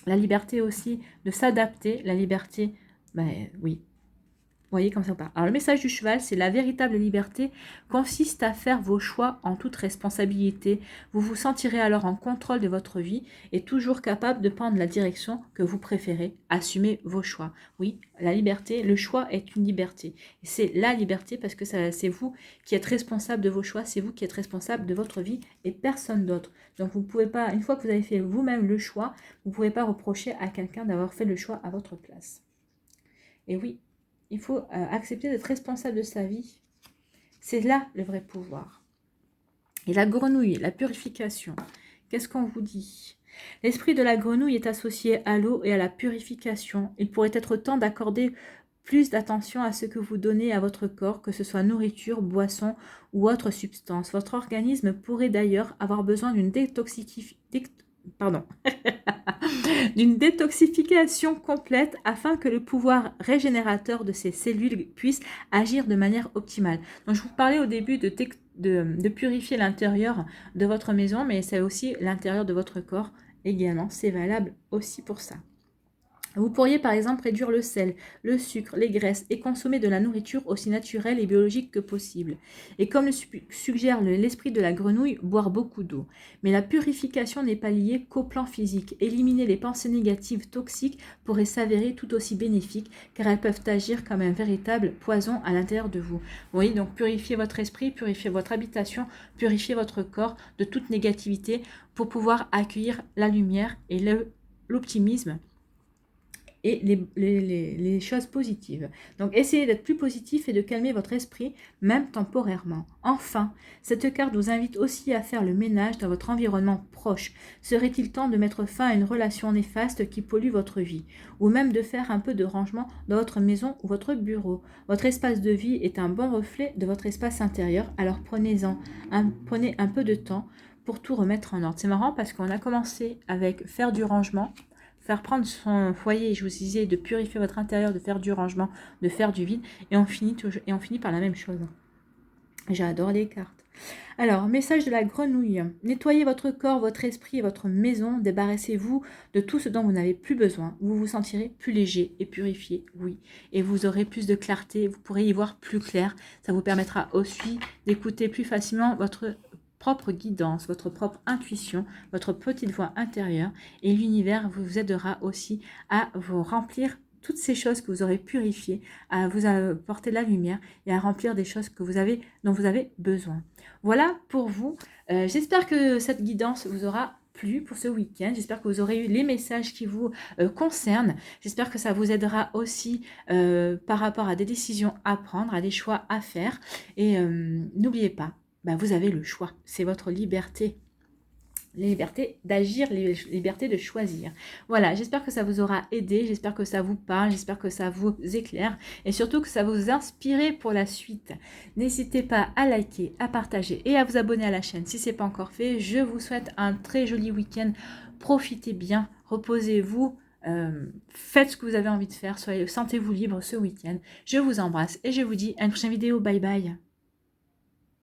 la liberté aussi de s'adapter, la liberté, oui, vous voyez comme ça part. Alors le message du cheval, c'est la véritable liberté consiste à faire vos choix en toute responsabilité. Vous vous sentirez alors en contrôle de votre vie et toujours capable de prendre la direction que vous préférez. Assumez vos choix. Oui, la liberté, le choix est une liberté. C'est la liberté parce que c'est vous qui êtes responsable de vos choix, c'est vous qui êtes responsable de votre vie et personne d'autre. Donc vous ne pouvez pas, une fois que vous avez fait vous-même le choix, vous ne pouvez pas reprocher à quelqu'un d'avoir fait le choix à votre place. Et oui, il faut accepter d'être responsable de sa vie. C'est là le vrai pouvoir. Et la grenouille, la purification. Qu'est-ce qu'on vous dit? L'esprit de la grenouille est associé à l'eau et à la purification. Il pourrait être temps d'accorder plus d'attention à ce que vous donnez à votre corps, que ce soit nourriture, boisson ou autre substance. Votre organisme pourrait d'ailleurs avoir besoin d'une d'une détoxification complète afin que le pouvoir régénérateur de ces cellules puisse agir de manière optimale. Donc je vous parlais au début de purifier l'intérieur de votre maison, mais c'est aussi l'intérieur de votre corps également. C'est valable aussi pour ça. Vous pourriez par exemple réduire le sel, le sucre, les graisses et consommer de la nourriture aussi naturelle et biologique que possible. Et comme le suggère l'esprit de la grenouille, boire beaucoup d'eau. Mais la purification n'est pas liée qu'au plan physique. Éliminer les pensées négatives toxiques pourrait s'avérer tout aussi bénéfique car elles peuvent agir comme un véritable poison à l'intérieur de vous. Oui, donc purifiez votre esprit, purifiez votre habitation, purifiez votre corps de toute négativité pour pouvoir accueillir la lumière et l'optimisme et les choses positives. Donc, essayez d'être plus positif et de calmer votre esprit, même temporairement. Enfin, cette carte vous invite aussi à faire le ménage dans votre environnement proche. Serait-il temps de mettre fin à une relation néfaste qui pollue votre vie? Ou même de faire un peu de rangement dans votre maison ou votre bureau? Votre espace de vie est un bon reflet de votre espace intérieur, alors prenez un peu de temps pour tout remettre en ordre. C'est marrant parce qu'on a commencé avec faire du rangement, faire prendre son foyer, je vous disais, de purifier votre intérieur, de faire du rangement, de faire du vide, et on finit par la même chose. J'adore les cartes. Alors, message de la grenouille. Nettoyez votre corps, votre esprit et votre maison. Débarrassez-vous de tout ce dont vous n'avez plus besoin. Vous vous sentirez plus léger et purifié, oui. Et vous aurez plus de clarté, vous pourrez y voir plus clair. Ça vous permettra aussi d'écouter plus facilement votre propre guidance, votre propre intuition, votre petite voix intérieure. Et l'univers vous aidera aussi à vous remplir toutes ces choses que vous aurez purifiées, à vous apporter la lumière et à remplir des choses dont vous avez besoin. Voilà pour vous. J'espère que cette guidance vous aura plu pour ce week-end. J'espère que vous aurez eu les messages qui vous concernent. J'espère que ça vous aidera aussi par rapport à des décisions à prendre, à des choix à faire. Et n'oubliez pas, vous avez le choix. C'est votre liberté. Les libertés d'agir, les libertés de choisir. Voilà, j'espère que ça vous aura aidé, j'espère que ça vous parle, j'espère que ça vous éclaire et surtout que ça vous inspire pour la suite. N'hésitez pas à liker, à partager et à vous abonner à la chaîne si ce n'est pas encore fait. Je vous souhaite un très joli week-end. Profitez bien, reposez-vous, faites ce que vous avez envie de faire, sentez-vous libre ce week-end. Je vous embrasse et je vous dis à une prochaine vidéo. Bye bye.